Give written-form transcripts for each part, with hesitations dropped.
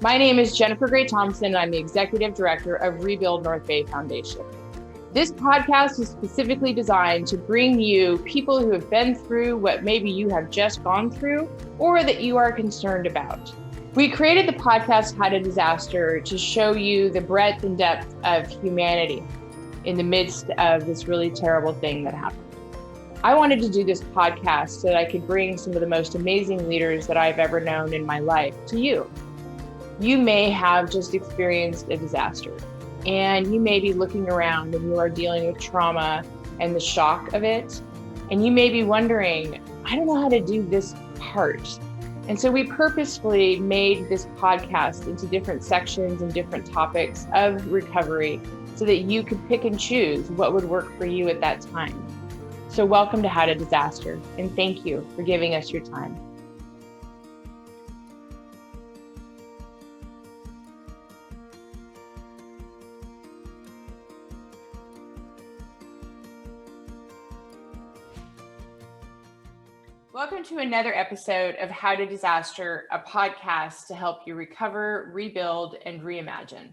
My name is Jennifer Gray Thompson, and I'm the Executive Director of Rebuild North Bay Foundation. This podcast is specifically designed to bring you people who have been through what maybe you have just gone through or that you are concerned about. We created the podcast How to Disaster to show you the breadth and depth of humanity in the midst of this really terrible thing that happened. I wanted to do this podcast so that I could bring some of the most amazing leaders that I've ever known in my life to you. You may have just experienced a disaster, and you may be looking around and you are dealing with trauma and the shock of it. And you may be wondering, I don't know how to do this part. And so we purposefully made this podcast into different sections and different topics of recovery so that you could pick and choose what would work for you at that time. So welcome to How to Disaster, and thank you for giving us your time. Welcome to another episode of How to Disaster, a podcast to help you recover, rebuild, and reimagine.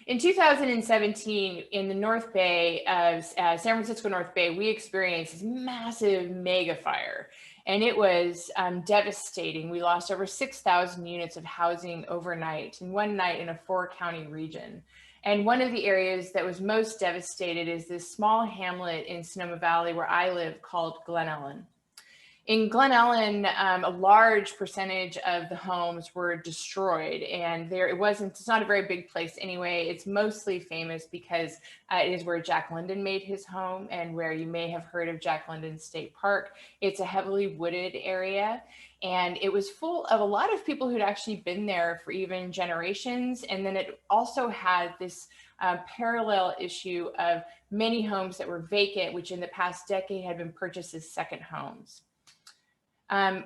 In 2017, in the North Bay of San Francisco North Bay, we experienced this massive mega fire, and it was devastating. We lost over 6,000 units of housing overnight in one night in a 4-county region. And one of the areas that was most devastated is this small hamlet in Sonoma Valley where I live called Glen Ellen. In Glen Ellen, a large percentage of the homes were destroyed, and it's not a very big place anyway. It's mostly famous because it is where Jack London made his home and where you may have heard of Jack London State Park. It's a heavily wooded area, and it was full of a lot of people who'd actually been there for even generations. And then it also had this parallel issue of many homes that were vacant, which in the past decade had been purchased as second homes.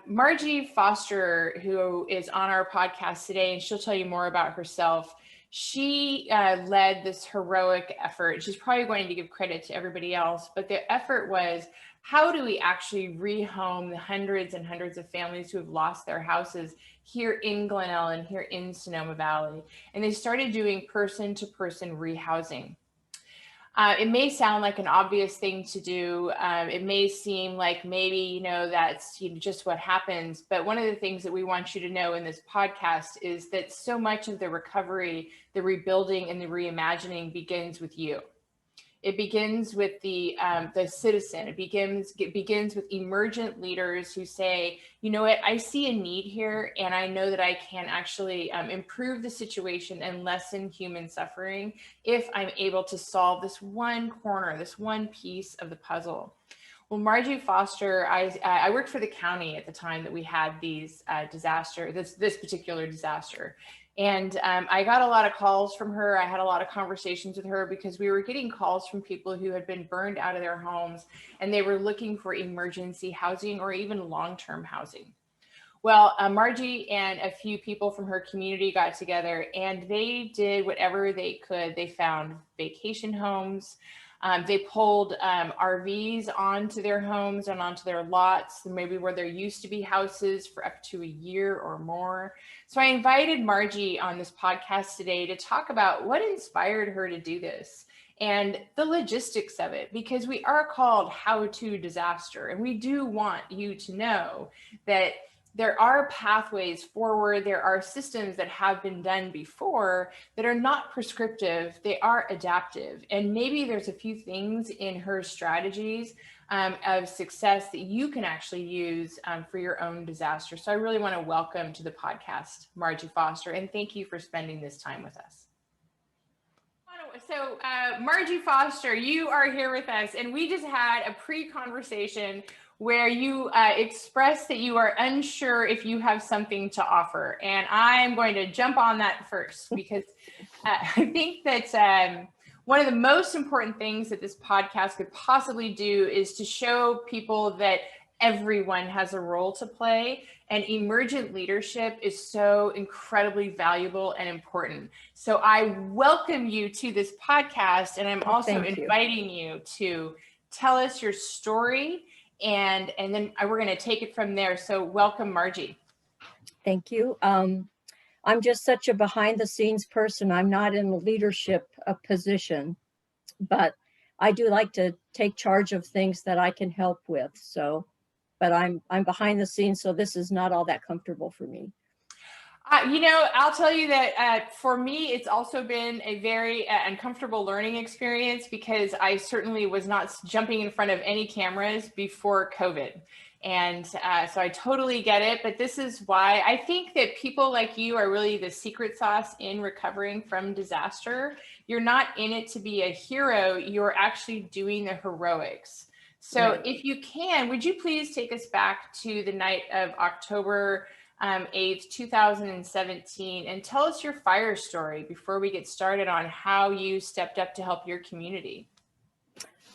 Margie Foster, who is on our podcast today, and she'll tell you more about herself, she led this heroic effort. She's probably going to give credit to everybody else, but the effort was, how do we actually rehome the hundreds and hundreds of families who have lost their houses here in Glen Ellen, here in Sonoma Valley? And they started doing person-to-person rehousing. It may sound like an obvious thing to do. It may seem like maybe, that's just what happens. But one of the things that we want you to know in this podcast is that so much of the recovery, the rebuilding, and the reimagining begins with you. It begins with the citizen. It begins with emergent leaders who say, you know what, I see a need here, and I know that I can actually improve the situation and lessen human suffering if I'm able to solve this one corner, this one piece of the puzzle. Well, Margie Foster, I worked for the county at the time that we had these this particular disaster. And I got a lot of calls from her. I had a lot of conversations with her because we were getting calls from people who had been burned out of their homes and they were looking for emergency housing or even long-term housing. Well, Margie and a few people from her community got together and they did whatever they could. They found vacation homes. They pulled RVs onto their homes and onto their lots, maybe where there used to be houses for up to a year or more. So I invited Margie on this podcast today to talk about what inspired her to do this and the logistics of it, because we are called How to Disaster. And we do want you to know that there are pathways forward. There are systems that have been done before that are not prescriptive. They are adaptive. And maybe there's a few things in her strategies of success that you can actually use for your own disaster. So I really want to welcome to the podcast, Margie Foster, and thank you for spending this time with us. So Margie Foster, you are here with us, and we just had a pre-conversation where you expressed that you are unsure if you have something to offer. And I'm going to jump on that first because I think that one of the most important things that this podcast could possibly do is to show people that everyone has a role to play, and emergent leadership is so incredibly valuable and important. So I welcome you to this podcast, and I'm also inviting you to tell us your story, and then we're going to take it from there. So welcome, Margie. Thank you. I'm just such a behind the scenes person. I'm not in a leadership position, but I do like to take charge of things that I can help with. So, but I'm behind the scenes, so this is not all that comfortable for me. I'll tell you that for me, it's also been a very uncomfortable learning experience because I certainly was not jumping in front of any cameras before COVID. And so I totally get it. But this is why I think that people like you are really the secret sauce in recovering from disaster. You're not in it to be a hero, you're actually doing the heroics. So Right. if you can, would you please take us back to the night of October 8th, 2017, and tell us your fire story before we get started on how you stepped up to help your community.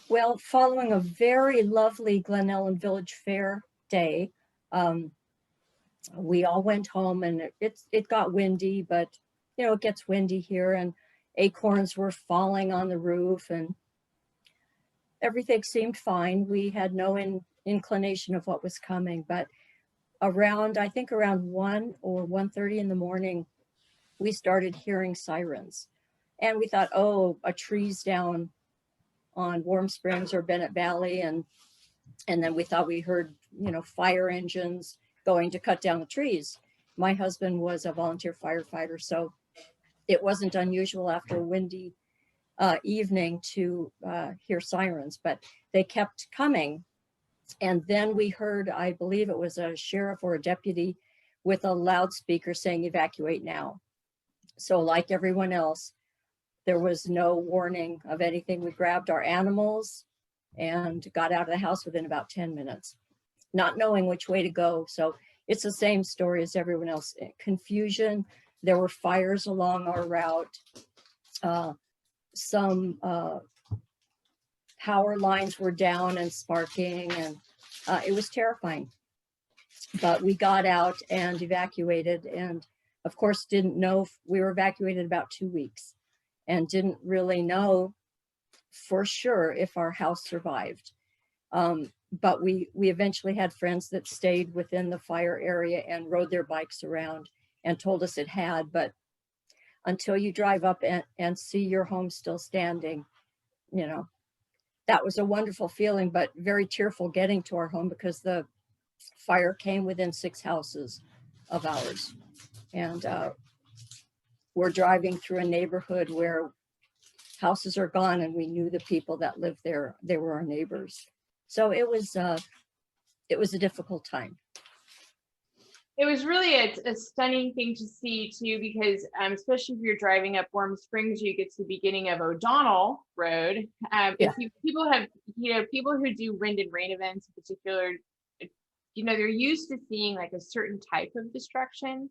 Well, following a very lovely Glen Ellen Village Fair day, we all went home, and it got windy, but it gets windy here, and acorns were falling on the roof, and everything seemed fine. We had no inclination of what was coming, but I think around 1 or 1:30 in the morning, we started hearing sirens. And we thought, oh, a tree's down on Warm Springs or Bennett Valley. And then we thought we heard, fire engines going to cut down the trees. My husband was a volunteer firefighter, so it wasn't unusual after a windy evening to hear sirens, but they kept coming. And then we heard, I believe it was a sheriff or a deputy with a loudspeaker saying, evacuate now. So like everyone else, there was no warning of anything. We grabbed our animals and got out of the house within about 10 minutes, not knowing which way to go. So it's the same story as everyone else. Confusion. There were fires along our route. Some power lines were down and sparking, and it was terrifying. But we got out and evacuated, and of course didn't know if we were evacuated about 2 weeks, and didn't really know for sure if our house survived. But we eventually had friends that stayed within the fire area and rode their bikes around and told us it had. But until you drive up and see your home still standing, that was a wonderful feeling, but very tearful getting to our home because the fire came within 6 houses of ours. And we're driving through a neighborhood where houses are gone, and we knew the people that lived there. They were our neighbors. So it was a difficult time. It was really a stunning thing to see too, because especially if you're driving up Warm Springs, you get to the beginning of O'Donnell Road. Yeah. People who do wind and rain events in particular, they're used to seeing like a certain type of destruction,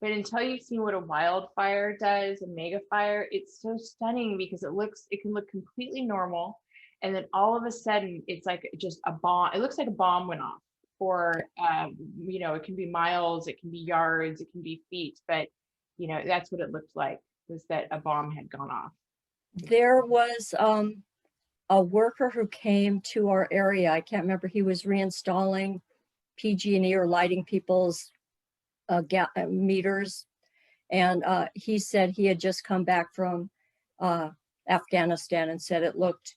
but until you've seen what a wildfire does, a mega fire, it's so stunning because it can look completely normal, and then all of a sudden it's like just a bomb. It looks like a bomb went off. For it can be miles, it can be yards, it can be feet, but that's what it looked like, was that a bomb had gone off. There was a worker who came to our area. I can't remember. He was reinstalling PG&E or lighting people's meters, and he said he had just come back from Afghanistan and said it looked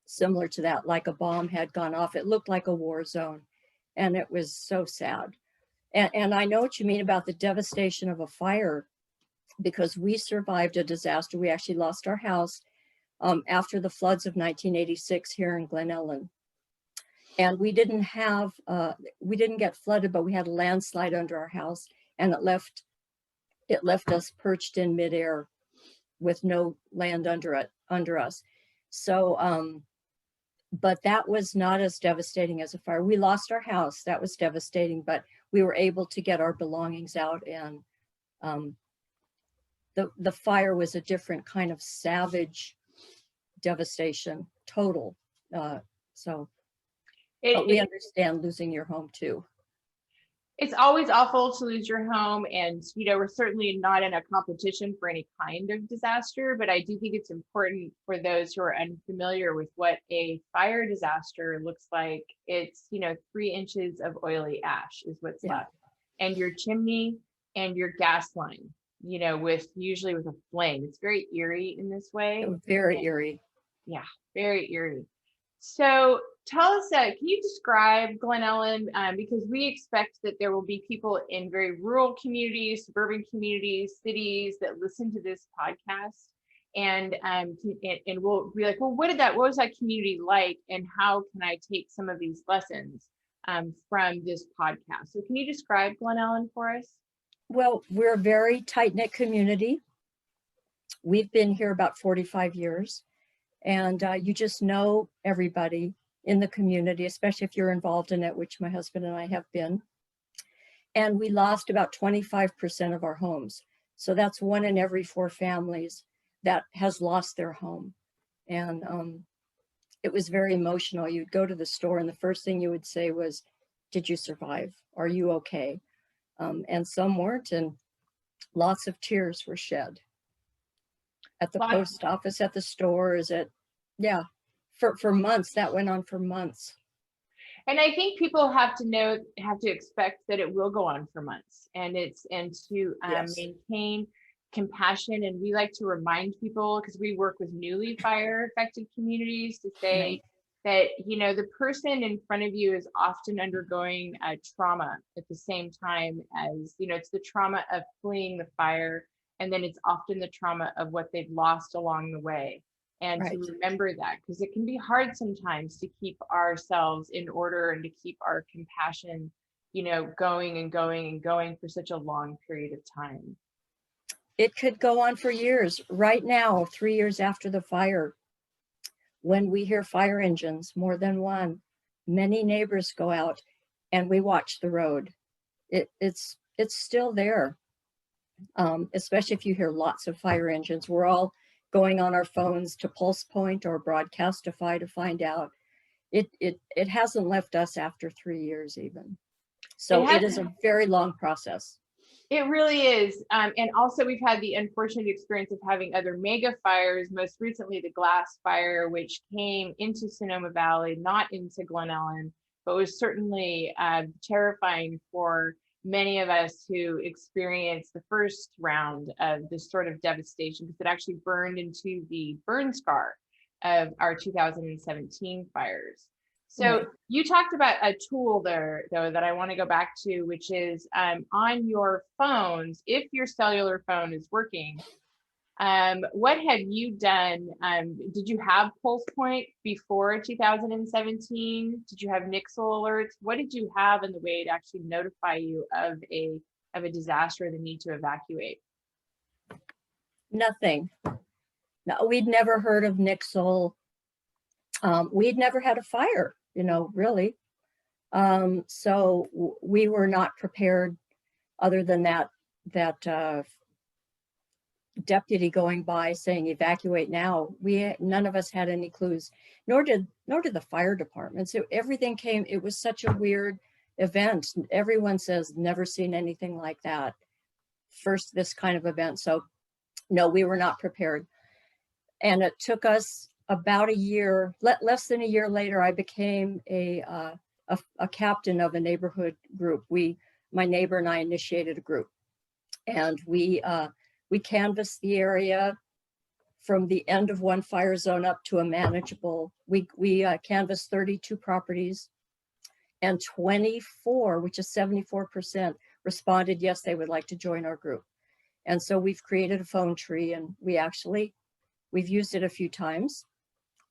similar to that, like a bomb had gone off. It looked like a war zone. And it was so sad. And I know what you mean about the devastation of a fire, because we survived a disaster. We actually lost our house after the floods of 1986 here in Glen Ellen. And we didn't get flooded, but we had a landslide under our house, and it left us perched in midair with no land under us. So, but that was not as devastating as a fire. We lost our house. That was devastating, but we were able to get our belongings out. And the fire was a different kind of savage devastation, total. But we understand losing your home too. It's always awful to lose your home, and we're certainly not in a competition for any kind of disaster, but I do think it's important for those who are unfamiliar with what a fire disaster looks like. It's 3 inches of oily ash is what's left, and your chimney and your gas line, you know, usually with a flame. It's very eerie in this way. Very eerie. Yeah, very eerie. So tell us, can you describe Glen Ellen? Because we expect that there will be people in very rural communities, suburban communities, cities that listen to this podcast, and we'll be like, well, what was that community like, and how can I take some of these lessons from this podcast? So can you describe Glen Ellen for us? Well, we're a very tight-knit community. We've been here about 45 years. And you just know everybody in the community, especially if you're involved in it, which my husband and I have been. And we lost about 25% of our homes. So that's 1 in every 4 families that has lost their home. And it was very emotional. You'd go to the store and the first thing you would say was, did you survive? Are you okay? And some weren't, and lots of tears were shed. At the post office, at the stores, for months. That went on for months. And I think people have to expect that it will go on for months, and to maintain compassion. And we like to remind people, because we work with newly fire affected communities, to say that, you know, the person in front of you is often undergoing a trauma at the same time as, you know, it's the trauma of fleeing the fire. And then it's often the trauma of what they've lost along the way. And to remember that, because it can be hard sometimes to keep ourselves in order and to keep our compassion, you know, going and going and going for such a long period of time. It could go on for years. Right now, 3 years after the fire, when we hear fire engines, more than one, many neighbors go out and we watch the road. It's still there. Especially if you hear lots of fire engines. We're all going on our phones to Pulse Point or Broadcastify to find out. It hasn't left us after 3 years even. So it is a very long process. It really is. And also we've had the unfortunate experience of having other mega fires, most recently the Glass Fire, which came into Sonoma Valley, not into Glen Ellen, but was certainly terrifying for many of us who experienced the first round of this sort of devastation, because it actually burned into the burn scar of our 2017 fires. So you talked about a tool there, though, that I want to go back to, which is on your phones, if your cellular phone is working, what have you done? Did you have Pulse Point before 2017? Did you have Nixle alerts? What did you have in the way to actually notify you of a disaster or the need to evacuate? Nothing. No, we'd never heard of Nixle. We'd never had a fire, you know, really. So we were not prepared, other than that deputy going by saying evacuate now. None of us had any clues, nor did the fire department. So everything came, it was such a weird event. Everyone says never seen anything like that. First, this kind of event. So no, we were not prepared. And it took us about a year, less than a year later, I became a captain of a neighborhood group. My neighbor and I initiated a group, and we canvassed the area from the end of one fire zone up to a manageable. We canvassed 32 properties, and 24, which is 74%, responded yes, they would like to join our group. And so we've created a phone tree, and we've used it a few times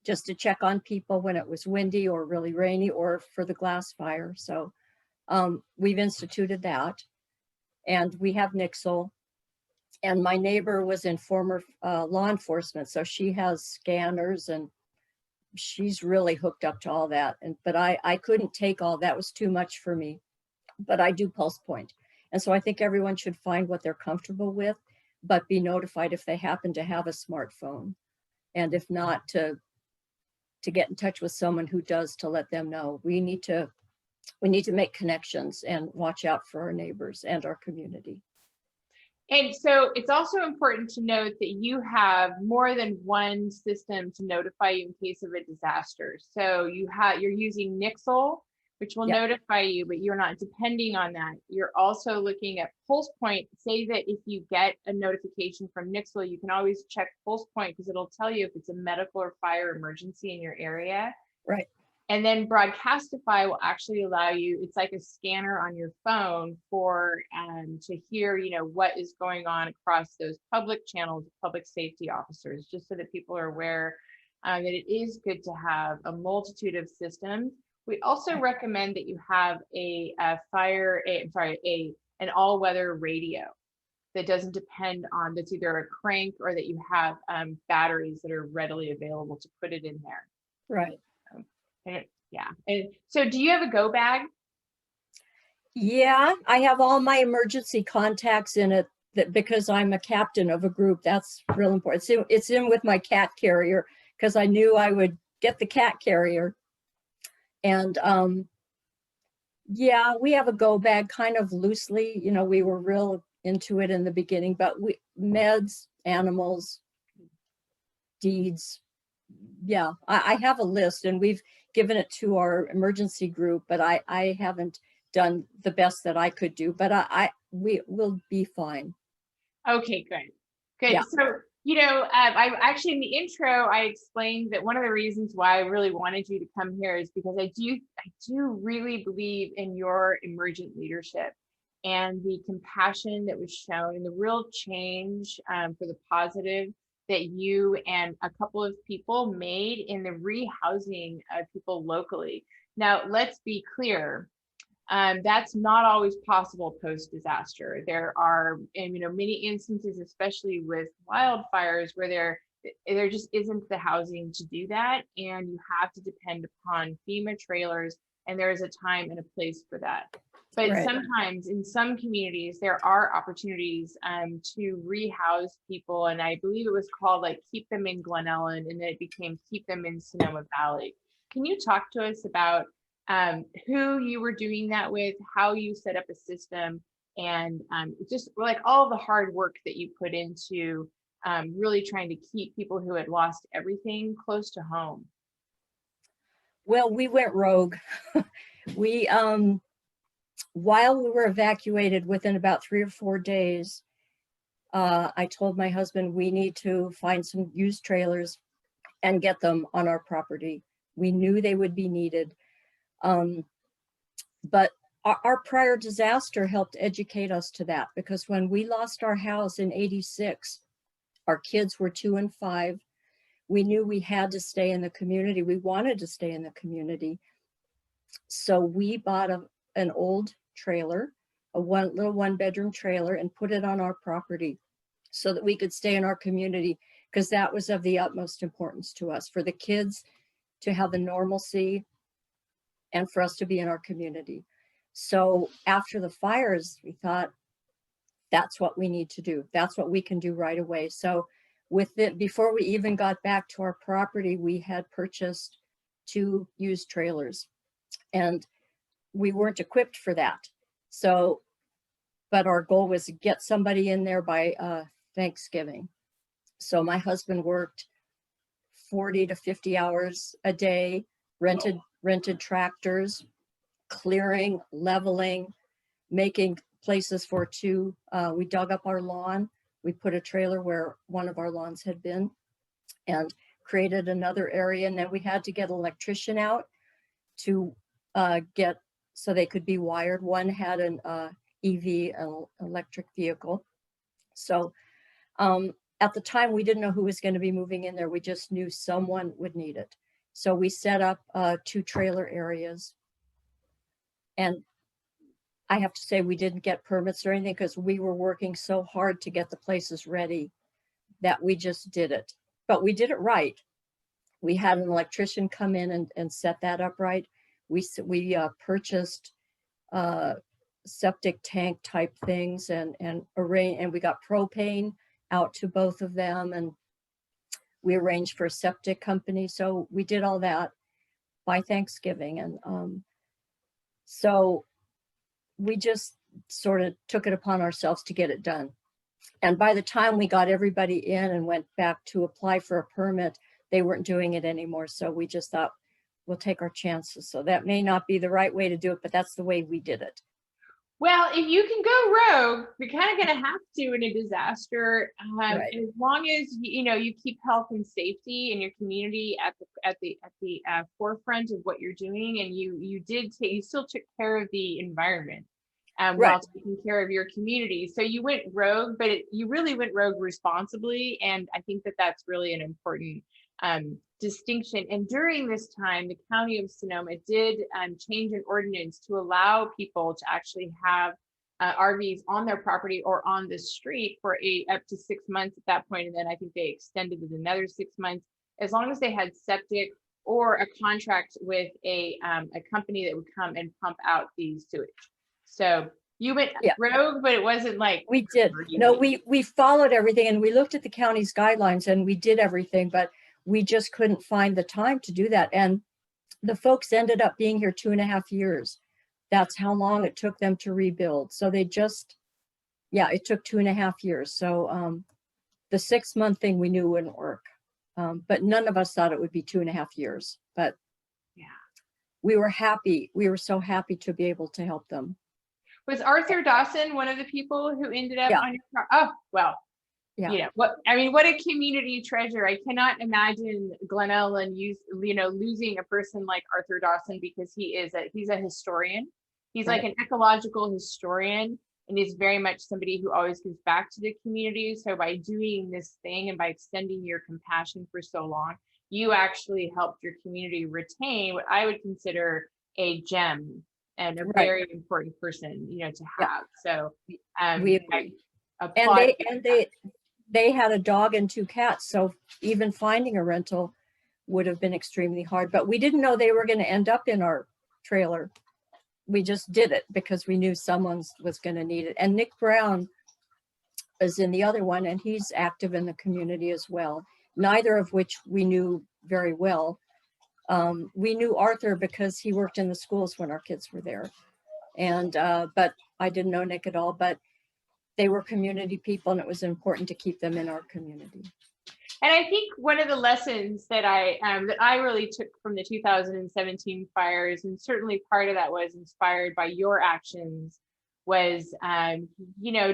just to check on people when it was windy or really rainy, or for the Glass Fire. So we've instituted that, and we have Nixle. And my neighbor was in former law enforcement, so she has scanners, and she's really hooked up to all that. But I couldn't take all that, was too much for me. But I do Pulse Point. And so I think everyone should find what they're comfortable with, but be notified if they happen to have a smartphone. And if not, to get in touch with someone who does, to let them know. We need to make connections and watch out for our neighbors and our community. And so it's also important to note that you have more than one system to notify you in case of a disaster. So you're using Nixle, which will Yep. notify you, but you're not depending on that. You're also looking at pulse point. Say that if you get a notification from Nixle, you can always check pulse point because it'll tell you if it's a medical or fire emergency in your area. Right. And then Broadcastify will actually allow you, it's like a scanner on your phone for to hear, you know, what is going on across those public channels, public safety officers, just so that people are aware that it is good to have a multitude of systems. We also recommend that you have an all-weather radio that doesn't depend on, that's either a crank or that you have batteries that are readily available to put it in there. Right. Yeah. And so do you have a go bag? Yeah, I have all my emergency contacts in it, that because I'm a captain of a group, that's real important. It's in with my cat carrier because I knew I would get the cat carrier. And yeah, we have a go bag kind of loosely, you know, we were real into it in the beginning, but meds, animals, deeds. Yeah, I have a list and we've given it to our emergency group, but I haven't done the best that I could do, but we will be fine. Okay, good. Good. Yeah. So, you know, I actually in the intro, I explained that one of the reasons why I really wanted you to come here is because I do really believe in your emergent leadership and the compassion that was shown and the real change for the positive that you and a couple of people made in the rehousing of people locally. Now, let's be clear. That's not always possible post-disaster. There are, and you know, many instances, especially with wildfires, where there just isn't the housing to do that, and you have to depend upon FEMA trailers, and there is a time and a place for that. But Right. sometimes in some communities, there are opportunities to rehouse people, and I believe it was called like Keep Them in Glen Ellen, and then it became Keep Them in Sonoma Valley. Can you talk to us about who you were doing that with, how you set up a system, and just like all the hard work that you put into really trying to keep people who had lost everything close to home? Well, we went rogue. We, while we were evacuated within about 3 or 4 days, I told my husband, we need to find some used trailers and get them on our property. We knew they would be needed. But our prior disaster helped educate us to that, because when we lost our house in '86, our kids were 2 and 5. We knew we had to stay in the community. We wanted to stay in the community. So we bought an old trailer, a little 1-bedroom trailer, and put it on our property so that we could stay in our community, because that was of the utmost importance to us, for the kids to have the normalcy and for us to be in our community. So after the fires, we thought, that's what we need to do. That's what we can do right away. So with it, before we even got back to our property, we had purchased 2 used trailers, and we weren't equipped for that. So, but our goal was to get somebody in there by Thanksgiving. So my husband worked 40 to 50 hours a day, rented tractors, clearing, leveling, making places for 2. We dug up our lawn. We put a trailer where one of our lawns had been and created another area. And then we had to get an electrician out to get, so they could be wired. One had an EV, an electric vehicle. So at the time, we didn't know who was going to be moving in there. We just knew someone would need it. So we set up 2 trailer areas. And I have to say, we didn't get permits or anything because we were working so hard to get the places ready that we just did it. But we did it right. We had an electrician come in and set that up right. We purchased septic tank type things and we got propane out to both of them, and we arranged for a septic company. So we did all that by Thanksgiving. And so we just sort of took it upon ourselves to get it done. And by the time we got everybody in and went back to apply for a permit, they weren't doing it anymore. So we just thought, we'll take our chances. So that may not be the right way to do it, but that's the way we did it. Well, if you can go rogue, you're kind of going to have to in a disaster. Right. As long as you keep health and safety in your community at the forefront of what you're doing, and you still took care of the environment while Right. taking care of your community. So you went rogue, but you really went rogue responsibly, and I think that that's really an important distinction. And during this time, the County of Sonoma did change an ordinance to allow people to actually have RVs on their property or on the street for up to 6 months at that point. And then I think they extended it another 6 months, as long as they had septic or a contract with a company that would come and pump out the sewage. So you went rogue, but it wasn't like we did. No, we followed everything, and we looked at the county's guidelines, and we did everything, but we just couldn't find the time to do that. And the folks ended up being here 2.5 years. That's how long it took them to rebuild. So they just, it took 2.5 years. So the 6-month thing we knew wouldn't work. But none of us thought it would be 2.5 years. But we were happy. We were so happy to be able to help them. Was Arthur Dawson one of the people who ended up on your car? Oh, well. Yeah. What a community treasure. I cannot imagine Glen Ellen losing a person like Arthur Dawson, because he's a historian. He's like an ecological historian, and is very much somebody who always gives back to the community. So by doing this thing and by extending your compassion for so long, you actually helped your community retain what I would consider a gem and a very important person, to have. So we agree. And they had a dog and 2 cats, so even finding a rental would have been extremely hard. But we didn't know they were going to end up in our trailer. We just did it because we knew someone was going to need it. And Nick Brown is in the other one, and he's active in the community as well, neither of which we knew very well. We knew Arthur because he worked in the schools when our kids were there. And but I didn't know Nick at all, but they were community people, and it was important to keep them in our community. And I think one of the lessons that I really took from the 2017 fires, and certainly part of that was inspired by your actions, was,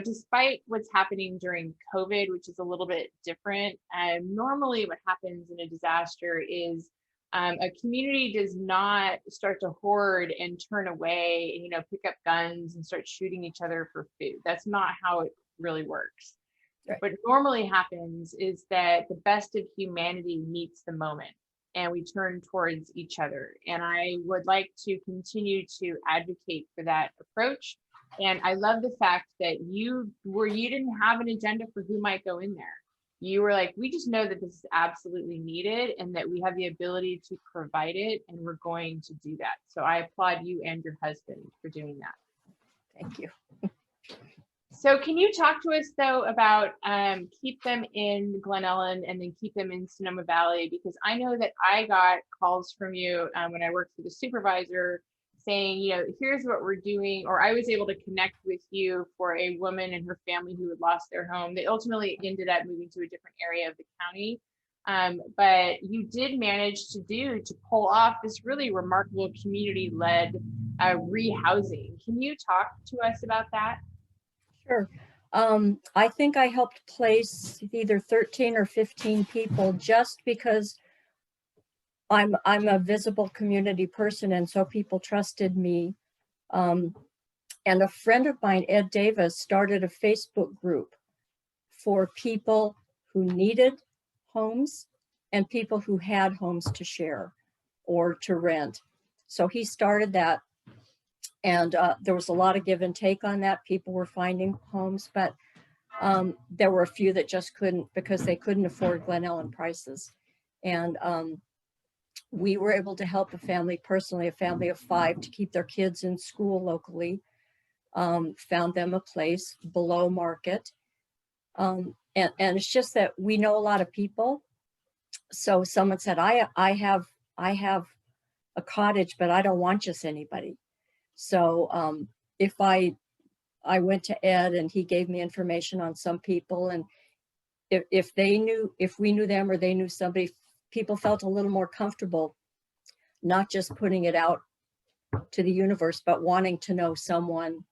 despite what's happening during COVID, which is a little bit different, normally what happens in a disaster is a community does not start to hoard and turn away, pick up guns and start shooting each other for food. That's not how it really works. Right. What normally happens is that the best of humanity meets the moment, and we turn towards each other. And I would like to continue to advocate for that approach. And I love the fact that you didn't have an agenda for who might go in there. You were like, we just know that this is absolutely needed and that we have the ability to provide it, and we're going to do that. So I applaud you and your husband for doing that. Thank you. So can you talk to us though about keep them in Glen Ellen and then keep them in Sonoma Valley? Because I know that I got calls from you when I worked for the supervisor saying, here's what we're doing, or I was able to connect with you for a woman and her family who had lost their home. They ultimately ended up moving to a different area of the county. But you did manage to pull off this really remarkable community-led rehousing. Can you talk to us about that? Sure. I think I helped place either 13 or 15 people just because I'm a visible community person, and so people trusted me. And a friend of mine, Ed Davis, started a Facebook group for people who needed homes and people who had homes to share or to rent. So he started that, and there was a lot of give and take on that. People were finding homes, but there were a few that just couldn't because they couldn't afford Glen Ellen prices. And we were able to help a family personally, a family of 5, to keep their kids in school locally, found them a place below market. And it's just that we know a lot of people. So someone said, I have a cottage, but I don't want just anybody. So if I went to Ed and he gave me information on some people, and if we knew them or they knew somebody, people felt a little more comfortable not just putting it out to the universe, but wanting to know someone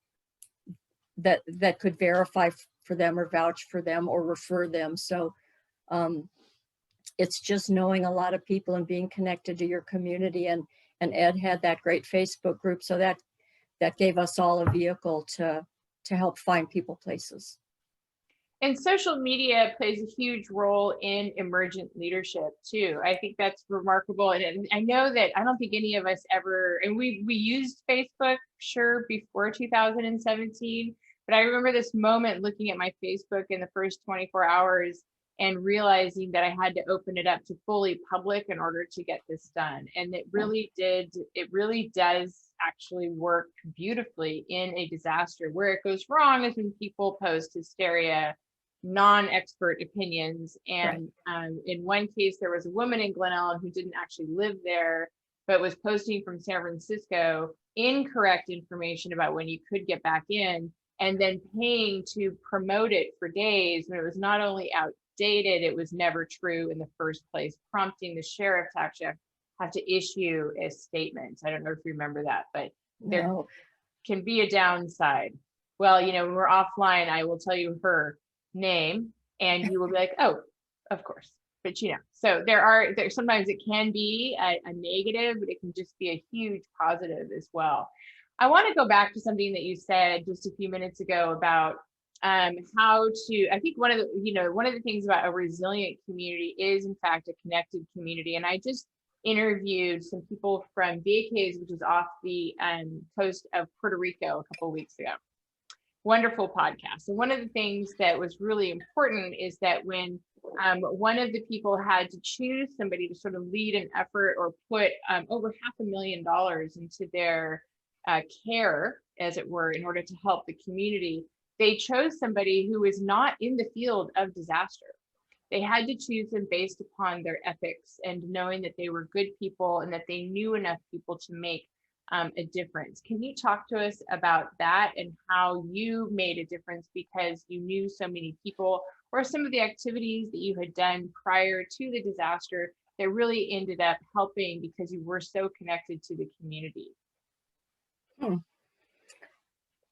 that could verify for them or vouch for them or refer them. So it's just knowing a lot of people and being connected to your community. And Ed had that great Facebook group. So that gave us all a vehicle to help find people places. And social media plays a huge role in emergent leadership too. I think that's remarkable. And I know that I don't think any of us ever, and we used Facebook, sure, before 2017, but I remember this moment looking at my Facebook in the first 24 hours and realizing that I had to open it up to fully public in order to get this done. And it really does actually work beautifully in a disaster. Where it goes wrong is when people post hysteria, non-expert opinions. And in one case, there was a woman in Glen Ellen who didn't actually live there, but was posting from San Francisco incorrect information about when you could get back in, and then paying to promote it for days when it was not only outdated, it was never true in the first place, prompting the sheriff to actually have to issue a statement. I don't know if you remember that, but there can be a downside. Well, you know, when we're offline, I will tell you her name and you will be like, oh, of course. But you know, so there sometimes it can be a negative, but it can just be a huge positive as well. I want to go back to something that you said just a few minutes ago about how to, I think one of the things about a resilient community is in fact a connected community. And I just interviewed some people from Vieques, which is off the coast of Puerto Rico a couple of weeks ago. Wonderful podcast. And one of the things that was really important is that when one of the people had to choose somebody to sort of lead an effort or put over $500,000 into their care, as it were, in order to help the community, they chose somebody who was not in the field of disaster. They had to choose them based upon their ethics and knowing that they were good people and that they knew enough people to make a difference. Can you talk to us about that and how you made a difference because you knew so many people, or some of the activities that you had done prior to the disaster that really ended up helping because you were so connected to the community?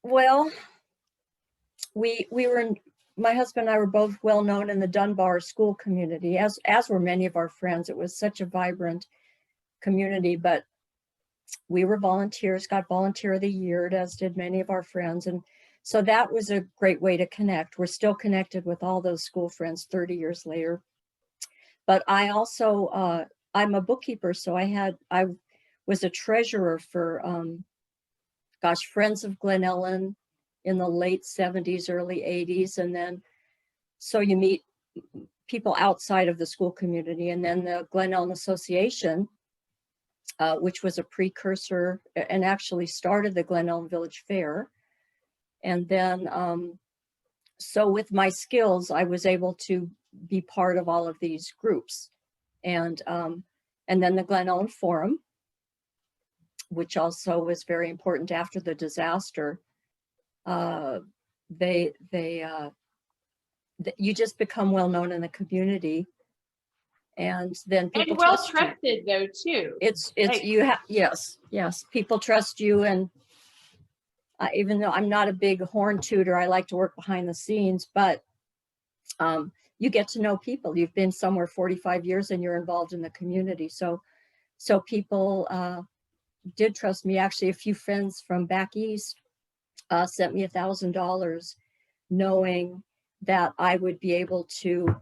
Well, we were my husband and I were both well known in the Dunbar school community, as were many of our friends. It was such a vibrant community, but we were volunteers, got Volunteer of the Year, as did many of our friends. And so that was a great way to connect. We're still connected with all those school friends 30 years later. But I also, I'm a bookkeeper. So I was a treasurer for, Friends of Glen Ellen in the late 70s, early 80s. And then, so you meet people outside of the school community. And then the Glen Ellen Association, which was a precursor and actually started the Glen Ellen Village Fair. And then, so with my skills, I was able to be part of all of these groups. And then the Glen Ellen Forum, which also was very important after the disaster. You just become well known in the community. And then people well trusted though too. It's you have yes people trust you, and even though I'm not a big horn tooter, I like to work behind the scenes. But you get to know people. You've been somewhere 45 years and you're involved in the community. So people did trust me. Actually, a few friends from back east sent me $1,000, knowing that I would be able to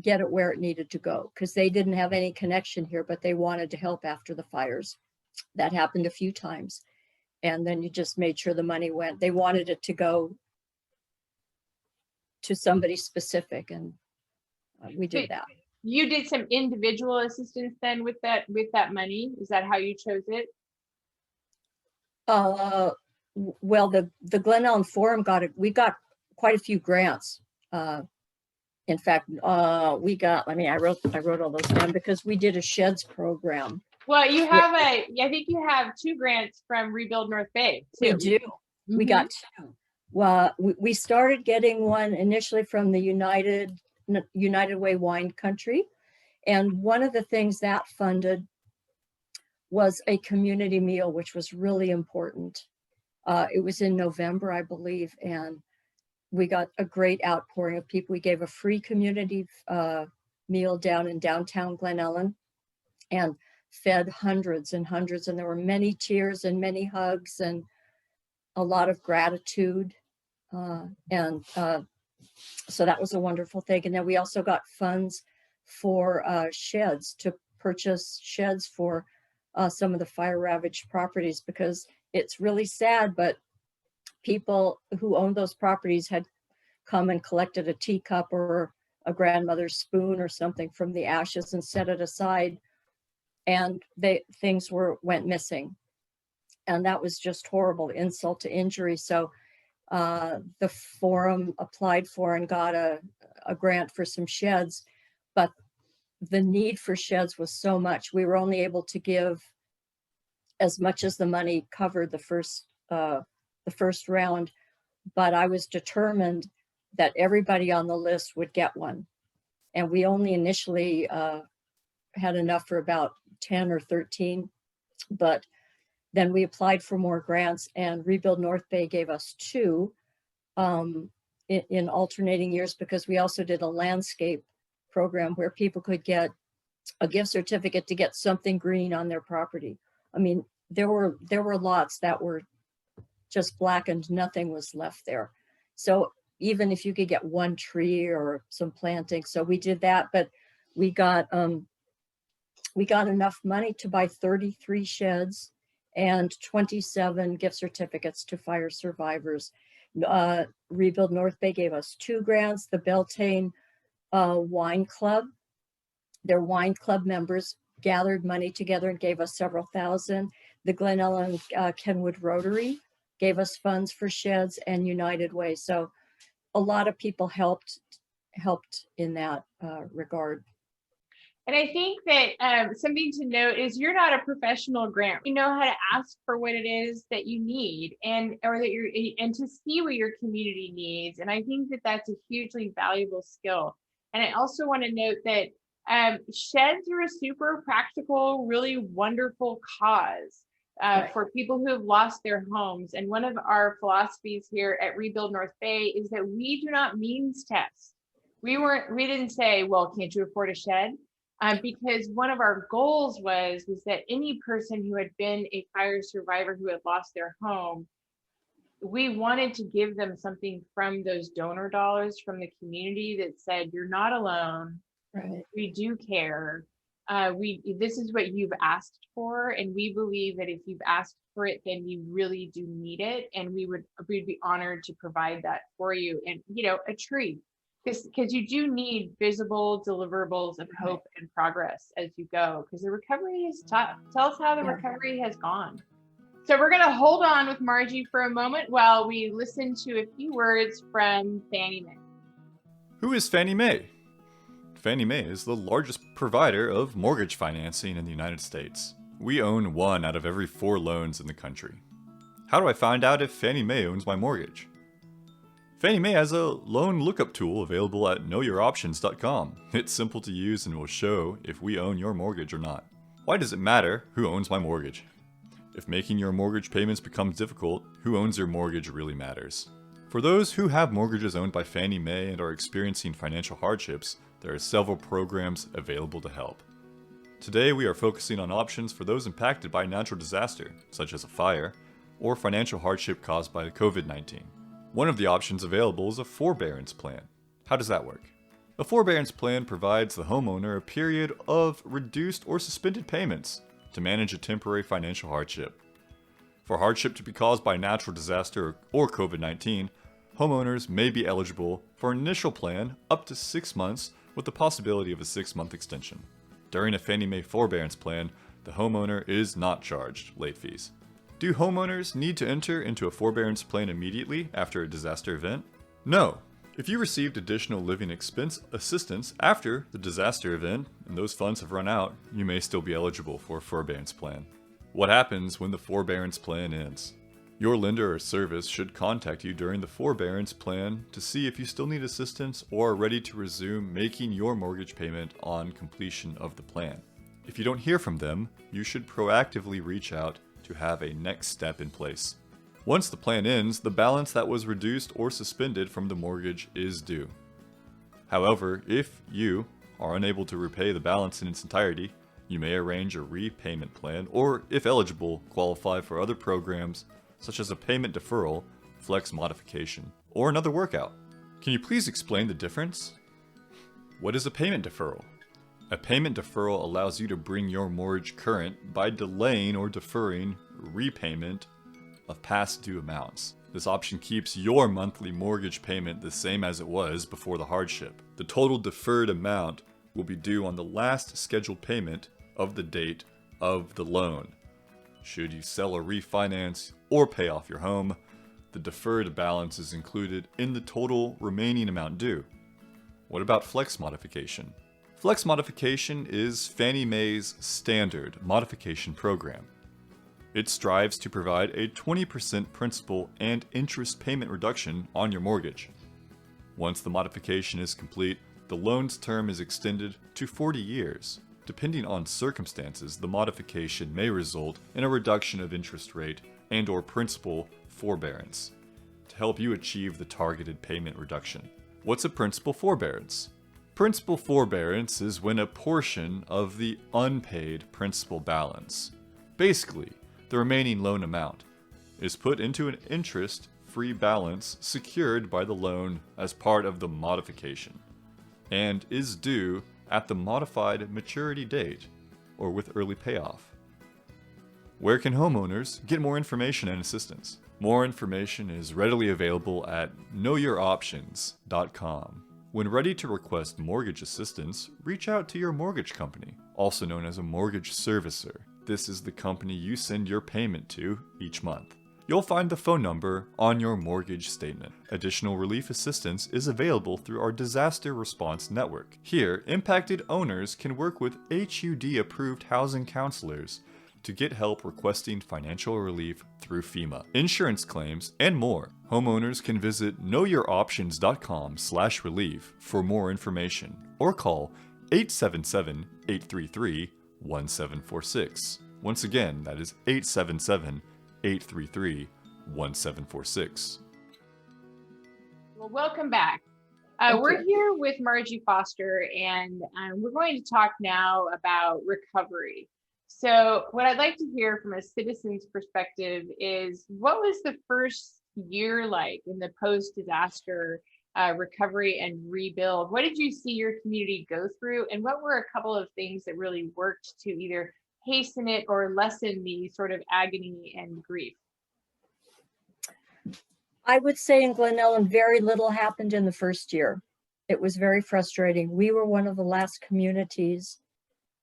get it where it needed to go, because they didn't have any connection here, but they wanted to help after the fires. That happened a few times. And then you just made sure the money went. They wanted it to go to somebody specific, and we did that. You did some individual assistance then with that money? Is that how you chose it? Well, the Glen Ellen Forum we got quite a few grants. In fact, I wrote all those down because we did a sheds program. Well, you have I think you have 2 grants from Rebuild North Bay too. We do. Mm-hmm. We got 2. Well, we started getting one initially from the United Way Wine Country. And one of the things that funded was a community meal, which was really important. It was in November, I believe, and we got a great outpouring of people. We gave a free community meal down in downtown Glen Ellen and fed hundreds and hundreds. And there were many tears and many hugs and a lot of gratitude. So that was a wonderful thing. And then we also got funds for sheds, to purchase sheds for some of the fire ravaged properties, because it's really sad, but people who owned those properties had come and collected a teacup or a grandmother's spoon or something from the ashes and set it aside, and things went missing. And that was just horrible, insult to injury. So the forum applied for and got a grant for some sheds, but the need for sheds was so much. We were only able to give as much as the money covered the first round, but I was determined that everybody on the list would get one. And we only initially had enough for about 10 or 13, but then we applied for more grants, and Rebuild North Bay gave us 2 in alternating years, because we also did a landscape program where people could get a gift certificate to get something green on their property. I mean, there were lots that were just blackened, nothing was left there. So even if you could get one tree or some planting, so we did that, but we got enough money to buy 33 sheds and 27 gift certificates to fire survivors. Rebuild North Bay gave us 2 grants. The Beltane Wine Club, their wine club members gathered money together and gave us several thousand. The Glen Ellen Kenwood Rotary gave us funds for sheds, and United Way. So a lot of people helped in that regard. And I think that something to note is you're not a professional grant. You know how to ask for what it is that you need, and to see what your community needs. And I think that that's a hugely valuable skill. And I also want to note that sheds are a super practical, really wonderful cause for people who have lost their homes. And one of our philosophies here at Rebuild North Bay is that we do not means test. We didn't say, well, can't you afford a shed? Because one of our goals was that any person who had been a fire survivor who had lost their home, we wanted to give them something from those donor dollars from the community that said, you're not alone. Right. We do care. This is what you've asked for, and we believe that if you've asked for it, then you really do need it, and we'd be honored to provide that for you. And a tree, because you do need visible deliverables of hope and progress as you go, because the recovery is tough. Tell us how the recovery has gone. So we're going to hold on with Margie for a moment while we listen to a few words from Fannie Mae. Who is Fannie Mae? Fannie Mae is the largest provider of mortgage financing in the United States. We own 1 out of every 4 loans in the country. How do I find out if Fannie Mae owns my mortgage? Fannie Mae has a loan lookup tool available at knowyouroptions.com. It's simple to use and will show if we own your mortgage or not. Why does it matter who owns my mortgage? If making your mortgage payments becomes difficult, who owns your mortgage really matters. For those who have mortgages owned by Fannie Mae and are experiencing financial hardships, there are several programs available to help. Today we are focusing on options for those impacted by natural disaster, such as a fire, or financial hardship caused by COVID-19. One of the options available is a forbearance plan. How does that work? A forbearance plan provides the homeowner a period of reduced or suspended payments to manage a temporary financial hardship. For hardship to be caused by natural disaster or COVID-19, homeowners may be eligible for an initial plan up to 6 months with the possibility of a 6-month extension. During a Fannie Mae forbearance plan, the homeowner is not charged late fees. Do homeowners need to enter into a forbearance plan immediately after a disaster event? No. If you received additional living expense assistance after the disaster event and those funds have run out, you may still be eligible for a forbearance plan. What happens when the forbearance plan ends? Your lender or service should contact you during the forbearance plan to see if you still need assistance or are ready to resume making your mortgage payment on completion of the plan. If you don't hear from them, you should proactively reach out to have a next step in place. Once the plan ends, the balance that was reduced or suspended from the mortgage is due. However, if you are unable to repay the balance in its entirety, you may arrange a repayment plan or, if eligible, qualify for other programs such as a payment deferral, flex modification, or another workout. Can you please explain the difference? What is a payment deferral? A payment deferral allows you to bring your mortgage current by delaying or deferring repayment of past due amounts. This option keeps your monthly mortgage payment the same as it was before the hardship. The total deferred amount will be due on the last scheduled payment of the date of the loan. Should you sell or refinance or pay off your home, the deferred balance is included in the total remaining amount due. What about flex modification? Flex modification is Fannie Mae's standard modification program. It strives to provide a 20% principal and interest payment reduction on your mortgage. Once the modification is complete, the loan's term is extended to 40 years. Depending on circumstances, the modification may result in a reduction of interest rate and/or principal forbearance to help you achieve the targeted payment reduction. What's a principal forbearance? Principal forbearance is when a portion of the unpaid principal balance, basically the remaining loan amount, is put into an interest-free balance secured by the loan as part of the modification, and is due at the modified maturity date or with early payoff. Where can homeowners get more information and assistance? More information is readily available at knowyouroptions.com. When ready to request mortgage assistance, reach out to your mortgage company, also known as a mortgage servicer. This is the company you send your payment to each month. You'll find the phone number on your mortgage statement. Additional relief assistance is available through our Disaster Response Network. Here, impacted owners can work with HUD-approved housing counselors to get help requesting financial relief through FEMA, insurance claims, and more. Homeowners can visit knowyouroptions.com/relief for more information or call 877-833-1746. Once again, that is 877-833-1746. Well, welcome back. Thank We're you. here with Margie Foster, and we're going to talk now about recovery. So what I'd like to hear from a citizen's perspective is, what was the first year like in the post-disaster recovery and rebuild? What did you see your community go through? And what were a couple of things that really worked to either hasten it or lessen the sort of agony and grief? I would say in Glen Ellen, very little happened in the first year. It was very frustrating. We were one of the last communities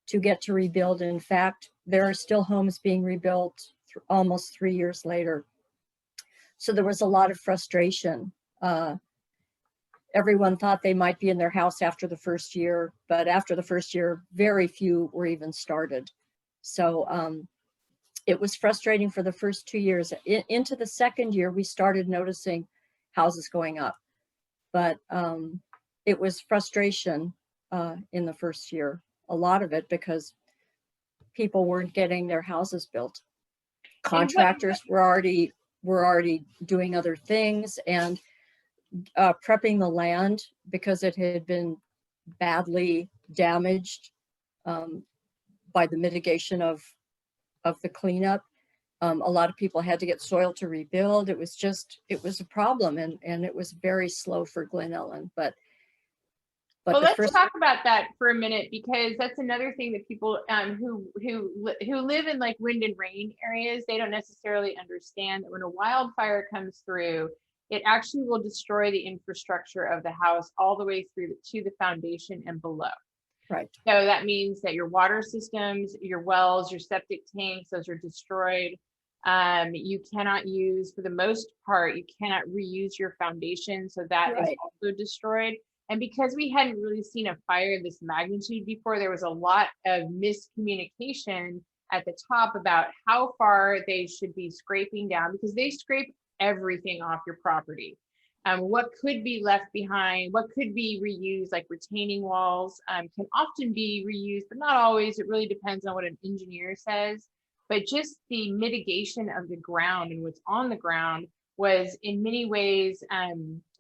to get to rebuild. And in fact, there are still homes being rebuilt almost 3 years later. So there was a lot of frustration. Everyone thought they might be in their house after the first year, but after the first year, very few were even started. So it was frustrating for the first 2 years. Into the second year, we started noticing houses going up, but it was frustration in the first year. A lot of it because people weren't getting their houses built. Contractors were already doing other things and prepping the land because it had been badly damaged by the mitigation of the cleanup. A lot of people had to get soil to rebuild. It was a problem, and it was very slow for Glen Ellen. But well, let's talk about that for a minute, because that's another thing that people who live in like wind and rain areas, they don't necessarily understand that when a wildfire comes through, it actually will destroy the infrastructure of the house all the way through to the foundation and below. Right. So that means that your water systems, your wells, your septic tanks, those are destroyed. You cannot use, for the most part, you cannot reuse your foundation. So that is also destroyed. And because we hadn't really seen a fire of this magnitude before, there was a lot of miscommunication at the top about how far they should be scraping down, because they scrape everything off your property. what could be left behind, what could be reused, like retaining walls can often be reused, but not always. It really depends on what an engineer says. But just the mitigation of the ground and what's on the ground was in many ways,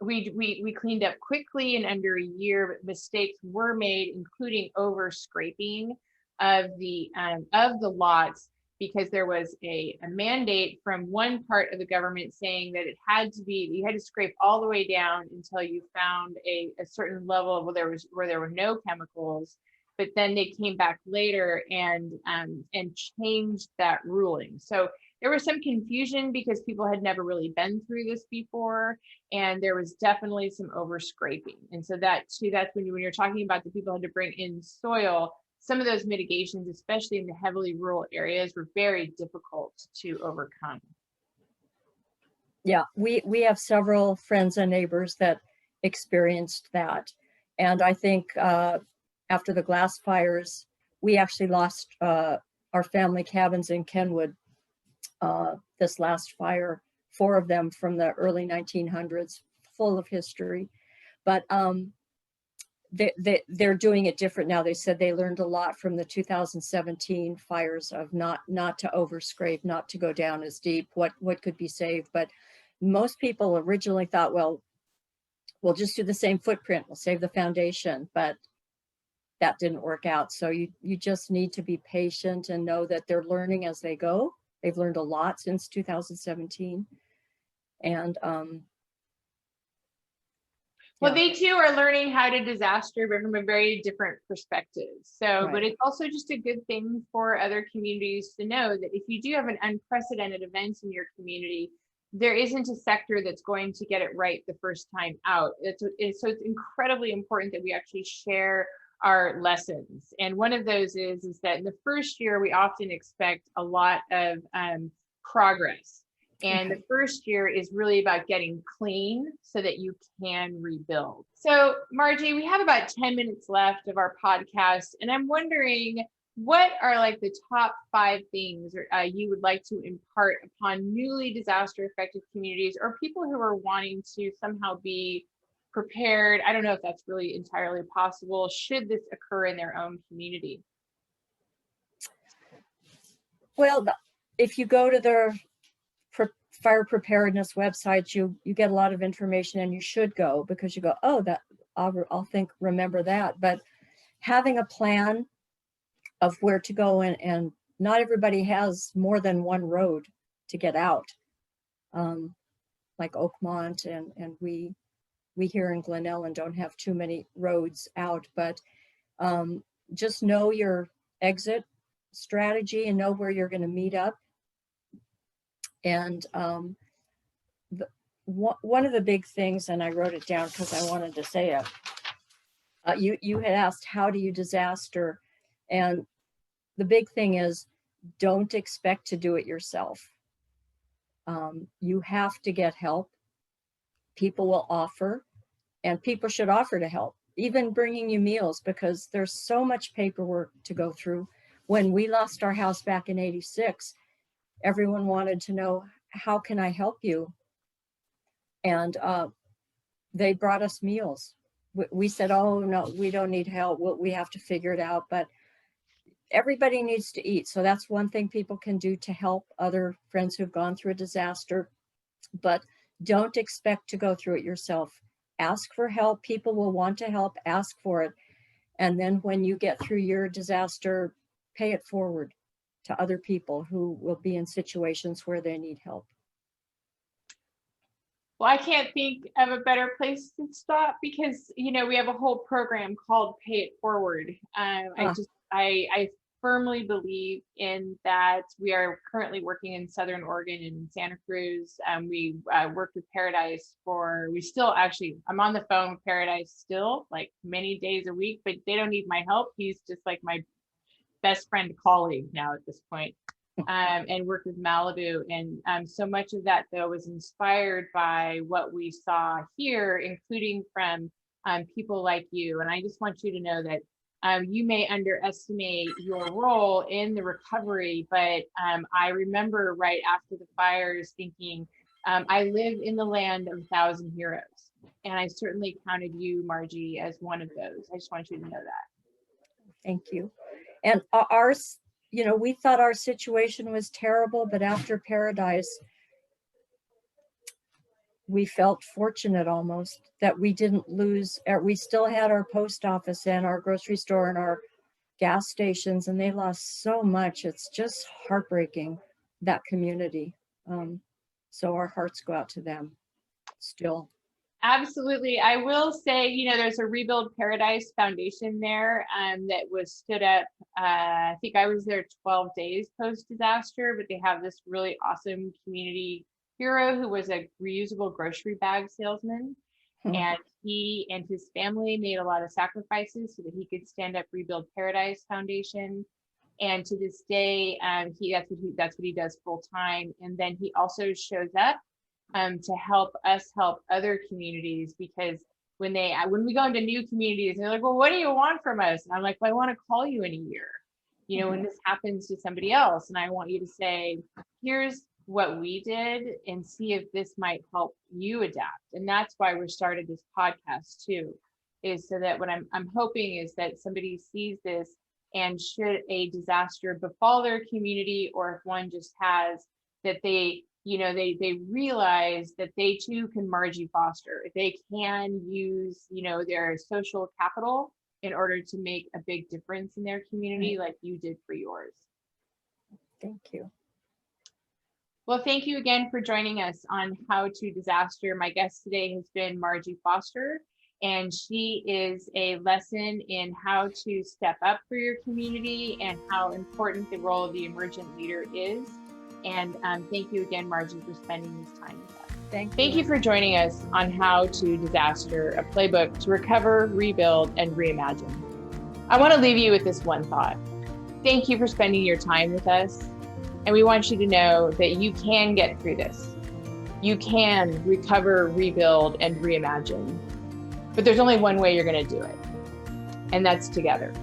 we cleaned up quickly in under a year, but mistakes were made, including over scraping of the lots, because there was a mandate from one part of the government saying that it had to be, you had to scrape all the way down until you found a certain level where there were no chemicals. But then they came back later and changed that ruling. So there was some confusion because people had never really been through this before, and there was definitely some over scraping. And so that too, that's when you're talking about the people had to bring in soil. Some of those mitigations, especially in the heavily rural areas, were very difficult to overcome. Yeah, we have several friends and neighbors that experienced that. And I think after the glass fires, we actually lost our family cabins in Kenwood this last fire, 4 of them from the early 1900s, full of history. But they're doing it different now. They said they learned a lot from the 2017 fires of not to overscrape, not to go down as deep, what could be saved. But most people originally thought, well, we'll just do the same footprint, we'll save the foundation, but that didn't work out. So you just need to be patient and know that they're learning as they go. They've learned a lot since 2017. And well, they too are learning how to disaster, but from a very different perspective. So, Right. But it's also just a good thing for other communities to know that if you do have an unprecedented event in your community, there isn't a sector that's going to get it right the first time out. So it's incredibly important that we actually share our lessons. And one of those is that in the first year, we often expect a lot of progress. And the first year is really about getting clean so that you can rebuild. So Margie, we have about 10 minutes left of our podcast. And I'm wondering, what are like the top 5 things you would like to impart upon newly disaster affected communities or people who are wanting to somehow be prepared? I don't know if that's really entirely possible, should this occur in their own community. Well, if you go to their fire preparedness website, you get a lot of information, and you should go because you go, oh, that I'll remember that. But having a plan of where to go, and not everybody has more than one road to get out. Like Oakmont and we here in Glen Ellen don't have too many roads out, but just know your exit strategy and know where you're going to meet up. And one of the big things, and I wrote it down because I wanted to say it, you had asked, how do you disaster? And the big thing is, don't expect to do it yourself. You have to get help. People will offer, and people should offer to help, even bringing you meals, because there's so much paperwork to go through. When we lost our house back in '86, everyone wanted to know, how can I help you? And they brought us meals. We said, oh, no, we don't need help. We have to figure it out. But everybody needs to eat. So that's one thing people can do to help other friends who've gone through a disaster. But don't expect to go through it yourself. Ask for help. People will want to help. Ask for it. And then when you get through your disaster, pay it forward to other people who will be in situations where they need help. Well, I can't think of a better place to stop because, you know, we have a whole program called Pay It Forward. I firmly believe in that. We are currently working in Southern Oregon and Santa Cruz. We worked with Paradise I'm on the phone with Paradise still, like many days a week, but they don't need my help. He's just like my best friend colleague now at this point. And worked with Malibu. And so much of that, though, was inspired by what we saw here, including from people like you. And I just want you to know that you may underestimate your role in the recovery, but I remember right after the fires thinking, I live in the land of 1,000 heroes. And I certainly counted you, Margie, as one of those. I just want you to know that. Thank you. And ours, we thought our situation was terrible, but after Paradise, we felt fortunate almost that we didn't lose, we still had our post office and our grocery store and our gas stations, and they lost so much. It's just heartbreaking, that community. So our hearts go out to them still. Absolutely. I will say, there's a Rebuild Paradise Foundation there that was stood up. I think I was there 12 days post-disaster, but they have this really awesome community hero who was a reusable grocery bag salesman. And he and his family made a lot of sacrifices so that he could stand up Rebuild Paradise Foundation. And to this day, that's what he does full time. And then he also shows up to help us help other communities, because when we go into new communities, they're like, well, what do you want from us? And I'm like, well, I want to call you in a year, when this happens to somebody else. And I want you to say, here's what we did, and see if this might help you adapt. And that's why we started this podcast too, is so that what I'm hoping is that somebody sees this, and should a disaster befall their community, or if one just has, that they realize that they too can Margie Foster. They can use, their social capital in order to make a big difference in their community, like you did for yours. Thank you. Well, thank you again for joining us on How to Disaster. My guest today has been Margie Foster, and she is a lesson in how to step up for your community and how important the role of the emergent leader is. And thank you again, Margie, for spending this time with us. Thank you for joining us on How to Disaster, a playbook to recover, rebuild, and reimagine. I want to leave you with this one thought. Thank you for spending your time with us. And we want you to know that you can get through this. You can recover, rebuild, and reimagine. But there's only one way you're going to do it, and that's together.